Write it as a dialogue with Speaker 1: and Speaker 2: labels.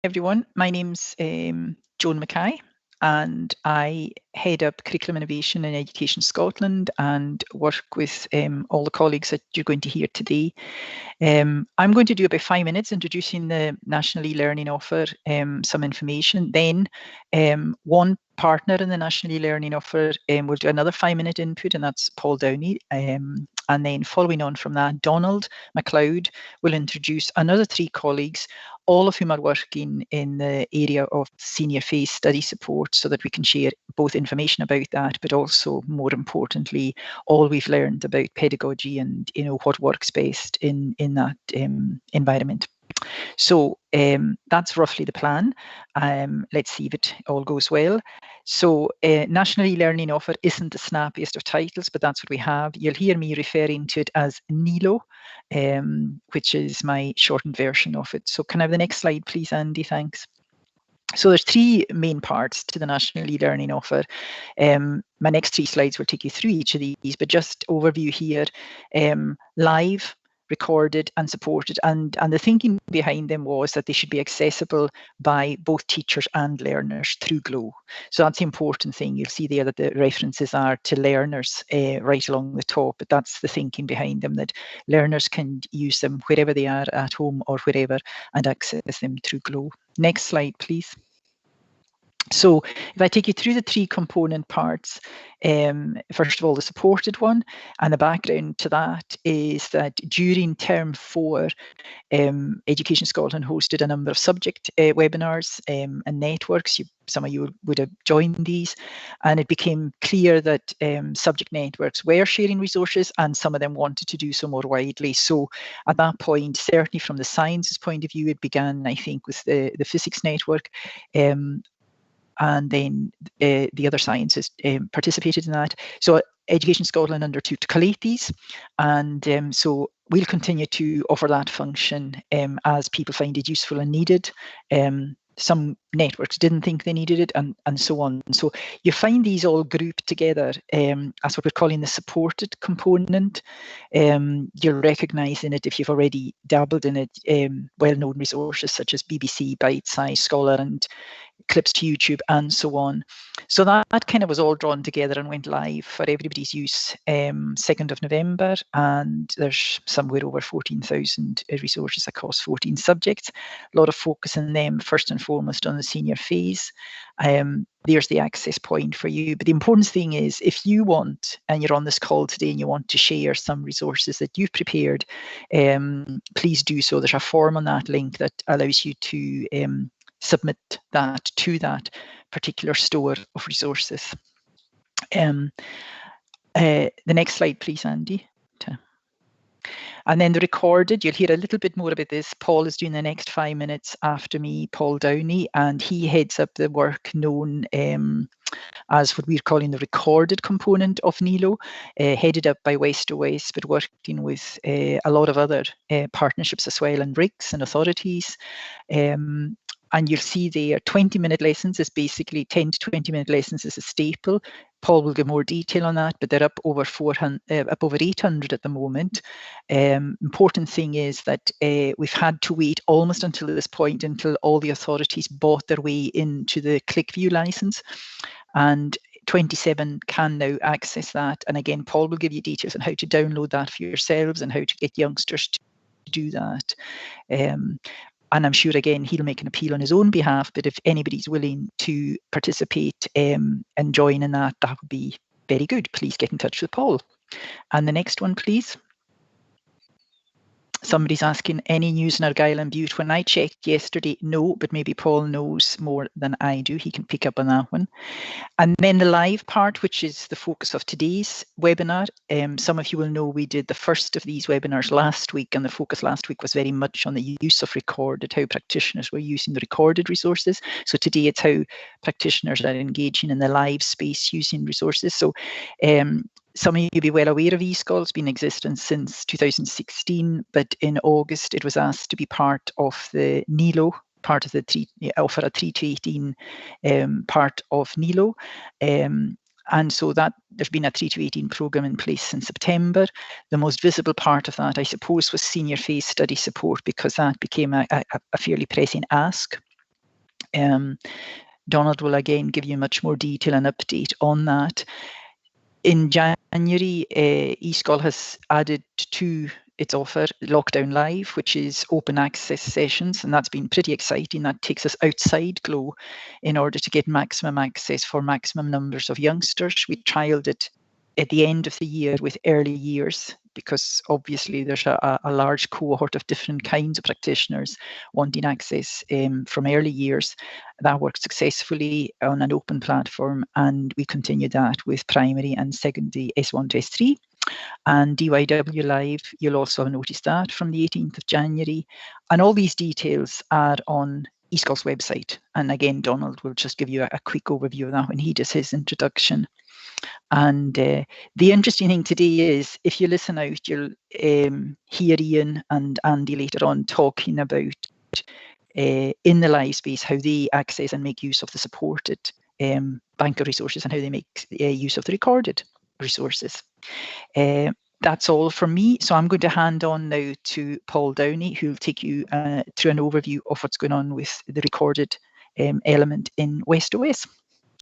Speaker 1: Everyone. My name's Joan MacKay, and I head up Curriculum Innovation in Education Scotland and work with all the colleagues that you're going to hear today. I'm going to do about 5 minutes introducing the National eLearning offer, some information. Then one partner in the National eLearning offer will do another 5-minute input, and that's Paul Downey. And then following on from that, Donald MacLeod will introduce another 3 colleagues, all of whom are working in the area of senior phase study support, so that we can share both information about that, but also, more importantly, all we've learned about pedagogy and what works best in that environment. So that's roughly the plan. Let's see if it all goes well. So National eLearning offer isn't the snappiest of titles, but that's what we have. You'll hear me referring to it as NeLO, which is my shortened version of it. So can I have the next slide, please, Andy? Thanks. So there's 3 main parts to the National eLearning offer. My next 3 slides will take you through each of these, but just overview here. Live, recorded and supported, and the thinking behind them was that they should be accessible by both teachers and learners through GLOW. So that's the important thing. You'll see there that the references are to learners right along the top, but that's the thinking behind them, that learners can use them wherever they are, at home or wherever, and access them through GLOW. Next slide, please. So if I take you through the 3 component parts, first of all, the supported one, and the background to that is that during term 4, Education Scotland hosted a number of subject webinars and networks. Some of you would have joined these, and it became clear that subject networks were sharing resources, and some of them wanted to do so more widely. So at that point, certainly from the sciences point of view, it began, I think, with the physics network. And then the other sciences participated in that. So Education Scotland undertook to collate these, and so we'll continue to offer that function as people find it useful and needed. Some networks didn't think they needed it, and so on. So you find these all grouped together as what we're calling the supported component. You're recognising it if you've already dabbled in it. Well-known resources such as BBC, Bitesize, Scholar, and clips to YouTube, and so on. So that kind of was all drawn together and went live for everybody's use 2nd of November, and there's somewhere over 14,000 resources across 14 subjects. A lot of focus in them, first and foremost, on the senior phase. There's the access point for you. But the important thing is, if you want, and you're on this call today and you want to share some resources that you've prepared, please do so. There's a form on that link that allows you to submit that to that particular store of resources. The next slide, please, Andy. And then the recorded, you'll hear a little bit more about this. Paul is doing the next 5 minutes after me, Paul Downey, and he heads up the work known as what we're calling the recorded component of NeLO, headed up by West to West, but working with a lot of other partnerships as well, and RICS and authorities. And you'll see there 20-minute lessons is basically 10 to 20-minute lessons is a staple. Paul will give more detail on that, but they're up over 800 at the moment. Important thing is that we've had to wait almost until this point until all the authorities bought their way into the ClickView license, and 27 can now access that. And again, Paul will give you details on how to download that for yourselves and how to get youngsters to do that. And I'm sure, again, he'll make an appeal on his own behalf, but if anybody's willing to participate and join in that, that would be very good. Please get in touch with Paul. And the next one, please. Somebody's asking, any news in Argyll and Bute? When I checked yesterday, no, but maybe Paul knows more than I do. He can pick up on that one. And then the live part, which is the focus of today's webinar. Some of you will know we did the first of these webinars last week, and the focus last week was very much on the use of recorded, how practitioners were using the recorded resources. So today it's how practitioners are engaging in the live space using resources. So some of you will be well aware of eSchool. It's been in existence since 2016, but in August it was asked to be part of the NeLO, part of the offer a 3 to 18 part of NeLO. And so that there's been a 3 to 18 programme in place in September. The most visible part of that, I suppose, was senior phase study support, because that became a fairly pressing ask. Donald will again give you much more detail and update on that. In January, eSchool has added to its offer Lockdown Live, which is open access sessions, and that's been pretty exciting. That takes us outside GLOW in order to get maximum access for maximum numbers of youngsters. We trialled it at the end of the year with early years, because obviously there's a large cohort of different kinds of practitioners wanting access from early years. That worked successfully on an open platform, and we continued that with primary and secondary S1 to S3. And DYW Live, you'll also have noticed that from the 18th of January. And all these details are on eSchool's website. And again, Donald will just give you a quick overview of that when he does his introduction. And the interesting thing today is, if you listen out, you'll hear Ian and Andy later on talking about in the live space how they access and make use of the supported bank of resources, and how they make use of the recorded resources. That's all from me. So I'm going to hand on now to Paul Downey, who will take you through an overview of what's going on with the recorded element in WestOS.